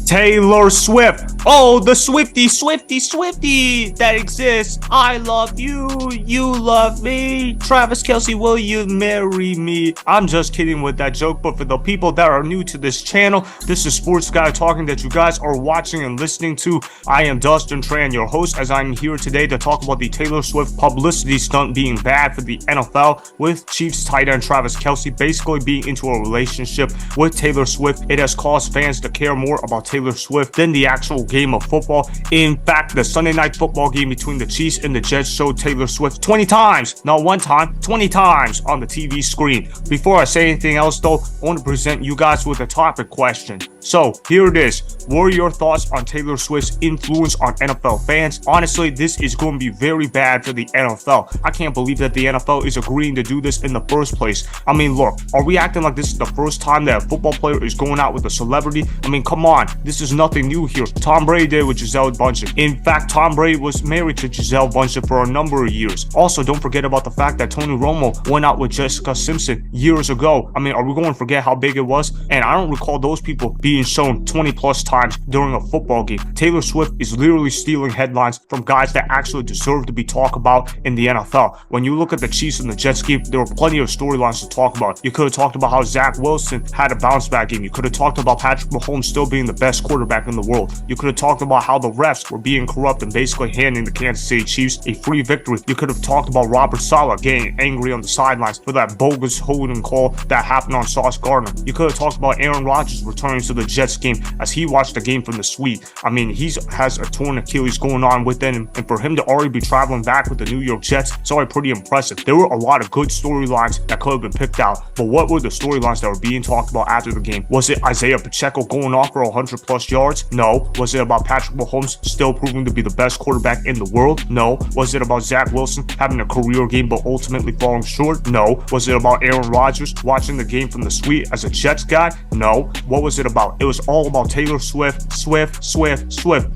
Taylor Swift. Oh, the Swifty that exists. I love you. You love me. Travis Kelce, will you marry me? I'm just kidding with that joke, but for the people that are new to this channel, this is Sports Guy Talking that you guys are watching and listening to. I am Dustin Tran, your host, as I'm here today to talk about the Taylor Swift publicity stunt being bad for the NFL with Chiefs tight end Travis Kelce basically being into a relationship with Taylor Swift. It has caused fans to care more about Taylor Swift than the actual game of football. In fact, the Sunday night football game between the Chiefs and the Jets showed Taylor Swift 20 times, not one time, 20 times on the TV screen. Before I say anything else though, I want to present you guys with a topic question. So here it is. What are your thoughts on Taylor Swift's influence on NFL fans? Honestly, this is going to be very bad for the NFL. I can't believe that the NFL is agreeing to do this in the first place. I mean, look, are we acting like this is the first time that a football player is going out with a celebrity? I mean, come on, this is nothing new here. Tom Brady did with Gisele Bündchen. In fact, Tom Brady was married to Gisele Bündchen for a number of years. Also, don't forget about the fact that Tony Romo went out with Jessica Simpson years ago. I mean, are we going to forget how big it was? And I don't recall those people being shown 20 plus times during a football game. Taylor Swift is literally stealing headlines from guys that actually deserve to be talked about in the NFL. When you look at the Chiefs and the Jets game, there were plenty of storylines to talk about. You could have talked about how Zach Wilson had a bounce back game. You could have talked about Patrick Mahomes still being the best quarterback in the world. You could have talked about how the refs were being corrupt and basically handing the Kansas City Chiefs a free victory. You could have talked about Robert Saleh getting angry on the sidelines for that bogus holding call that happened on Sauce Gardner. You could have talked about Aaron Rodgers returning to the Jets game as he watched the game from the suite. I mean, he has a torn Achilles going on within him, and for him to already be traveling back with the New York Jets, it's already pretty impressive. There were a lot of good storylines that could have been picked out, but what were the storylines that were being talked about after the game? Was it Isaiah Pacheco going off for 100 plus yards? No. Was it about Patrick Mahomes still proving to be the best quarterback in the world? No. Was it about Zach Wilson having a career game but ultimately falling short? No. Was it about Aaron Rodgers watching the game from the suite as a Jets guy? No. What was it about? It was all about Taylor Swift,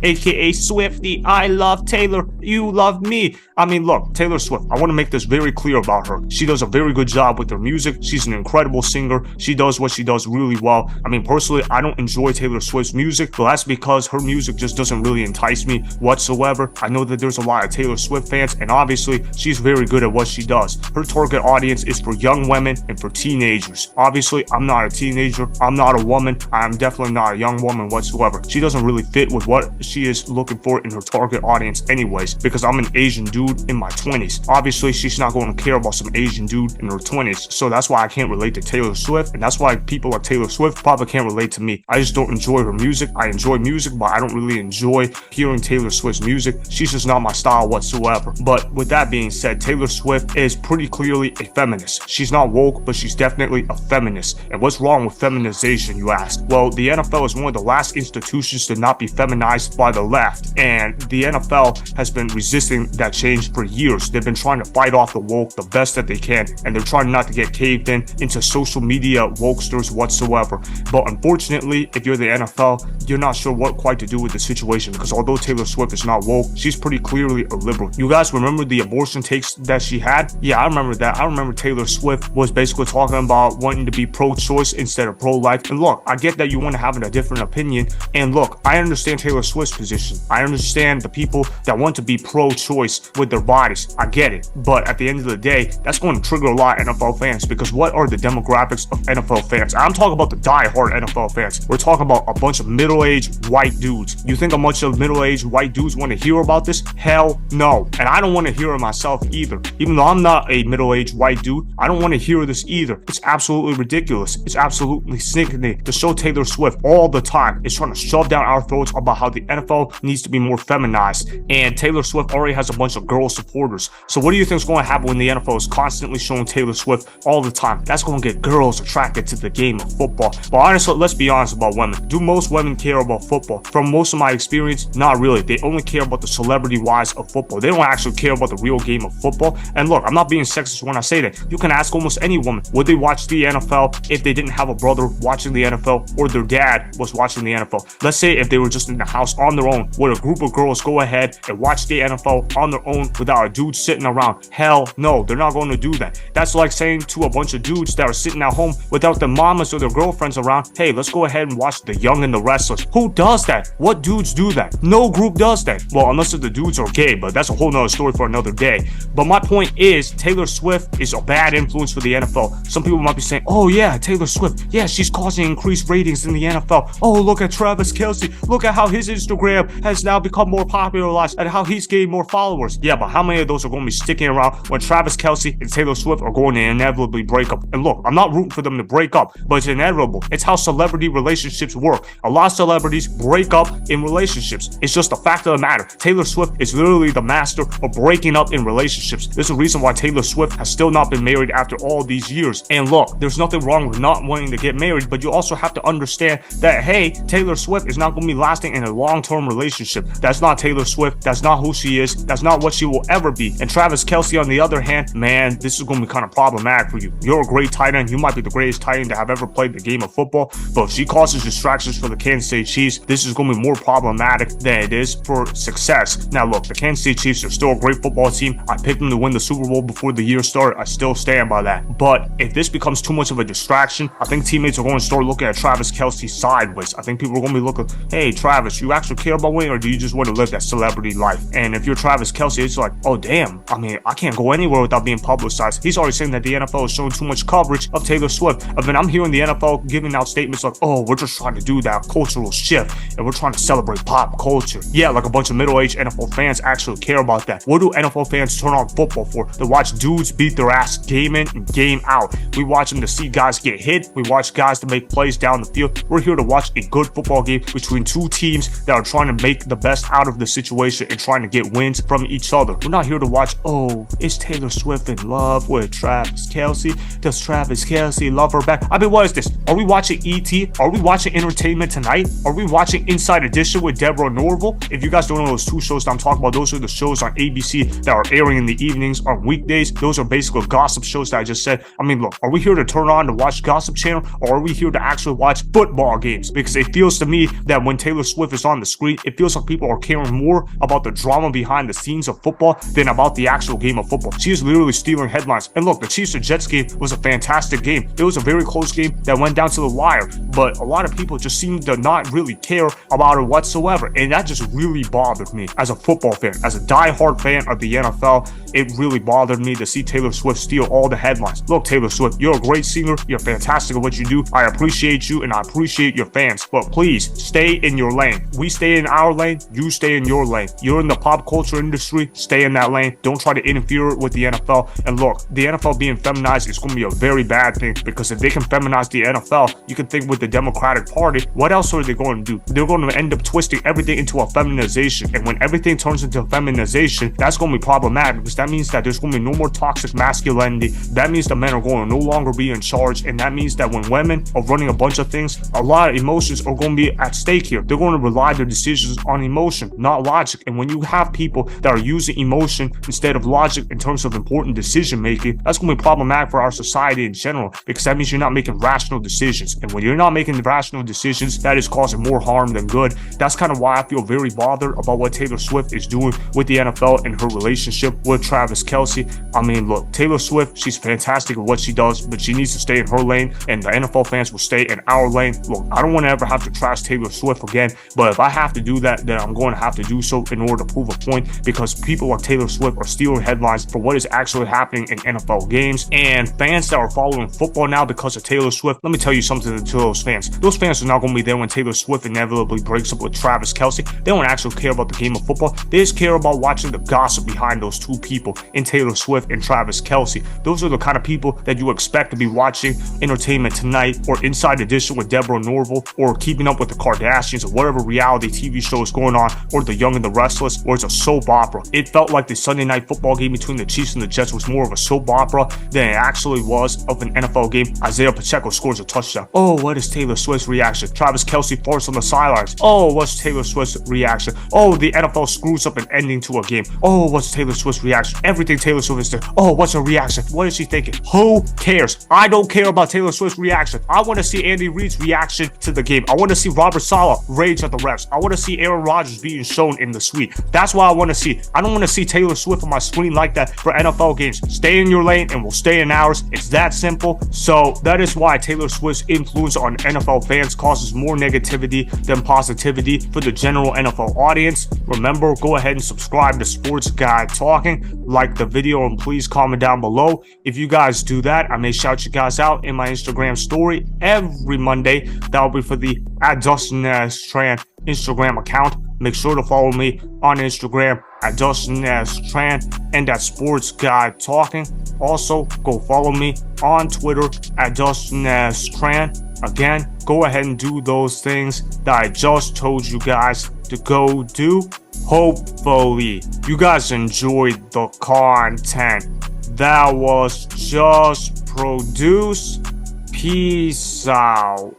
aka Swifty. I love Taylor, you love me. I mean, look, Taylor Swift, I want to make this very clear about her. She does a very good job with her music. She's an incredible singer. She does what she does really well. I mean, personally, I don't enjoy Taylor Swift's music, but that's because her music just doesn't really entice me whatsoever. I know that there's a lot of Taylor Swift fans, and obviously, she's very good at what she does. Her target audience is for young women and for teenagers. Obviously, I'm not a teenager. I'm not a woman. I'm definitely not a young woman whatsoever. She doesn't really fit with what she is looking for in her target audience anyways, because I'm an Asian dude in my 20s. Obviously, she's not going to care about some Asian dude in her 20s, so that's why I can't relate to Taylor Swift, and that's why people like Taylor Swift probably can't relate to me. I just don't enjoy her music. I enjoy music, but I don't really enjoy hearing Taylor Swift's music. She's just not my style whatsoever. But with that being said, Taylor Swift is pretty clearly a feminist. She's not woke, but she's definitely a feminist. And what's wrong with feminization, you ask? Well, the NFL is one of the last institutions to not be feminized by the left, and the NFL has been resisting that change for years. They've been trying to fight off the woke the best that they can, and they're trying not to get caved in into social media wokesters whatsoever. But unfortunately, if you're the NFL, you're not sure what quite to do with the situation, because although Taylor Swift is not woke, she's pretty clearly a liberal. You guys remember the abortion takes that she had? Yeah, I remember that. I remember Taylor Swift was basically talking about wanting to be pro-choice instead of pro-life. And look, I get that you want to have a different opinion, and look, I understand Taylor Swift's position. I understand the people that want to be pro-choice with their bodies. I get it. But at the end of the day, that's going to trigger a lot of NFL fans, because what are the demographics of NFL fans? I'm talking about the die-hard NFL fans. We're talking about a bunch of middle-aged white dudes. You think a bunch of middle-aged white dudes want to hear about this? Hell no. And I don't want to hear it myself either. Even though I'm not a middle-aged white dude, I don't want to hear this either. It's absolutely ridiculous. It's absolutely sickening. The show Taylor Swift all the time is trying to shove down our throats about how the NFL needs to be more feminized, and Taylor Swift already has a bunch of girl supporters. So what do you think is going to happen when the NFL is constantly showing Taylor Swift all the time? That's going to get girls attracted to the game of football. But honestly, let's be honest about women. Do most women care about football? From most of my experience, not really. They only care about the celebrity-wise of football. They don't actually care about the real game of football. And look, I'm not being sexist when I say that. You can ask almost any woman, would they watch the NFL if they didn't have a brother watching the NFL or their their dad was watching the NFL. Let's say if they were just in the house on their own, would a group of girls go ahead and watch the NFL on their own without a dude sitting around? Hell no, they're not going to do that. That's like saying to a bunch of dudes that are sitting at home without their mamas or their girlfriends around, hey, let's go ahead and watch The Young and the Restless. Who does that? What dudes do that? No group does that. Well, unless the dudes are gay, but that's a whole nother story for another day. But my point is, Taylor Swift is a bad influence for the NFL. Some people might be saying, oh yeah, Taylor Swift, yeah, she's causing increased ratings in the NFL. Oh, look at Travis Kelce. Look at how his Instagram has now become more popularized and how he's gained more followers. Yeah, but how many of those are going to be sticking around when Travis Kelce and Taylor Swift are going to inevitably break up? And look, I'm not rooting for them to break up, but it's inevitable. It's how celebrity relationships work. A lot of celebrities break up in relationships. It's just a fact of the matter. Taylor Swift is literally the master of breaking up in relationships. There's a reason why Taylor Swift has still not been married after all these years. And look, there's nothing wrong with not wanting to get married, but you also have to understand that, hey, Taylor Swift is not going to be lasting in a long-term relationship. That's not Taylor Swift. That's not who she is. That's not what she will ever be. And Travis Kelce, on the other hand, man, this is going to be kind of problematic for you. You're a great tight end. You might be the greatest tight end to have ever played the game of football, but if she causes distractions for the Kansas City Chiefs, this is going to be more problematic than it is for success. Now look, the Kansas City Chiefs are still a great football team. I picked them to win the Super Bowl before the year started. I still stand by that. But if this becomes too much of a distraction, I think teammates are going to start looking at Travis Kelce sideways. I think people are going to be looking, hey, Travis, you actually care about winning, or do you just want to live that celebrity life? And if you're Travis Kelce, it's like, oh damn, I mean, I can't go anywhere without being publicized. He's already saying that the NFL is showing too much coverage of Taylor Swift. I mean, I'm hearing the NFL giving out statements like, oh, we're just trying to do that cultural shift and we're trying to celebrate pop culture. Yeah, like a bunch of middle-aged NFL fans actually care about that. What do NFL fans turn on football for? To watch dudes beat their ass game in and game out. We watch them to see guys get hit. We watch guys to make plays down the field. We're here to watch a good football game between two teams that are trying to make the best out of the situation and trying to get wins from each other. We're not here to watch, oh, is Taylor Swift in love with Travis Kelce? Does Travis Kelce love her back? I mean, what is this? Are we watching E.T.? Are we watching Entertainment Tonight? Are we watching Inside Edition with Deborah Norville? If you guys don't know those two shows that I'm talking about, those are the shows on ABC that are airing in the evenings on weekdays. Those are basically gossip shows that I just said. I mean, look, are we here to turn on to watch Gossip Channel, or are we here to actually watch football games? Because it feels to me that when Taylor Swift is on the screen, it feels like people are caring more about the drama behind the scenes of football than about the actual game of football. She is literally stealing headlines. And look, the Chiefs and Jets game was a fantastic game. It was a very close game that went down to the wire, but a lot of people just seem to not really care about it whatsoever, and that just really bothered me as a football fan, as a diehard fan of the NFL. It really bothered me to see Taylor Swift steal all the headlines. Look, Taylor Swift, you're a great singer. You're fantastic at what you do. I appreciate you and I appreciate your fans, but please stay in your lane. We stay in our lane. You stay in your lane. You're in the pop culture industry. Stay in that lane. Don't try to interfere with the NFL. And look, the NFL being feminized is going to be a very bad thing, because if they can feminize the NFL, you can think with the Democratic Party, what else are they going to do? They're going to end up twisting everything into a feminization. And when everything turns into a feminization, that's going to be problematic, because that means that there's going to be no more toxic masculinity. That means the men are going to no longer be in charge. And that means that when women are running a bunch of things, a lot of emotions are going to be at stake here. They're going to rely their decisions on emotion, not logic. And when you have people that are using emotion instead of logic in terms of important decision making, that's going to be problematic for our society in general, because that means you're not making rational decisions. And when you're not making the rational decisions, that is causing more harm than good. That's kind of why I feel very bothered about what Taylor Swift is doing with the NFL and her relationship with Travis Kelce. I mean, look, Taylor Swift, she's fantastic at what she does, but she needs to stay in her lane, and the NFL fans will stay in our lane. Look, I don't want to ever have to trash Taylor Swift again, but if I have to do that, then I'm going to have to do so in order to prove a point, because people like Taylor Swift are stealing headlines for what is actually happening in NFL games. And fans that are following football now because of Taylor Swift, let me tell you something to those fans. Those fans are not going to be there when Taylor Swift inevitably breaks up with Travis Kelce. They don't actually care about the game of football. They just care about watching the gossip behind those two people, in Taylor Swift and Travis Kelce. Those are the kind of people that you expect to be watching Entertainment Tonight, or Inside Edition with Deborah Norville, or Keeping Up with the Kardashians, or whatever reality TV show is going on, or The Young and the Restless, or it's a soap opera. It felt like the Sunday night football game between the Chiefs and the Jets was more of a soap opera than it actually was of an NFL game. Isaiah Pacheco scores a touchdown. Oh, what is Taylor Swift's reaction? Travis Kelce farts on the sidelines. Oh, what's Taylor Swift's reaction? Oh, the NFL screws up an ending to a game. Oh, what's Taylor Swift's reaction? Everything Taylor Swift is doing. Oh, what's her reaction? What is she thinking? Who cares? I don't care about Taylor Swift's reaction. I want to see Andy Reid's reaction reaction to the game. I want to see Robert Saleh rage at the refs. I want to see Aaron Rodgers being shown in the suite. That's what I want to see. I don't want to see Taylor Swift on my screen like that for NFL games. Stay in your lane and we'll stay in ours. It's that simple. So that is why Taylor Swift's influence on NFL fans causes more negativity than positivity for the general NFL audience. Remember, go ahead and subscribe to Sports Guy Talking, like the video, and please comment down below. If you guys do that, I may shout you guys out in my Instagram story every Monday. That'll be for the @Dustin Tran Instagram account. Make sure to follow me on Instagram @Dustin Tran and @Sports Guy Talking. Also, go follow me on Twitter @Dustin Tran. Again, go ahead and do those things that I just told you guys to go do. Hopefully, you guys enjoyed the content that was just produced. Peace out.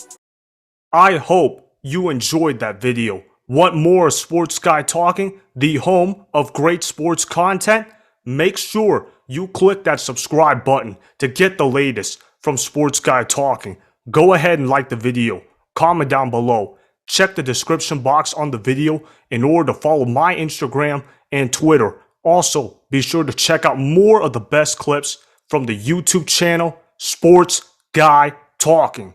I hope you enjoyed that video. Want more Sports Guy Talking, the home of great sports content? Make sure you click that subscribe button to get the latest from Sports Guy Talking. Go ahead and like the video, comment down below, check the description box on the video in order to follow my Instagram and Twitter. Also, be sure to check out more of the best clips from the YouTube channel, Sports Guy Talking.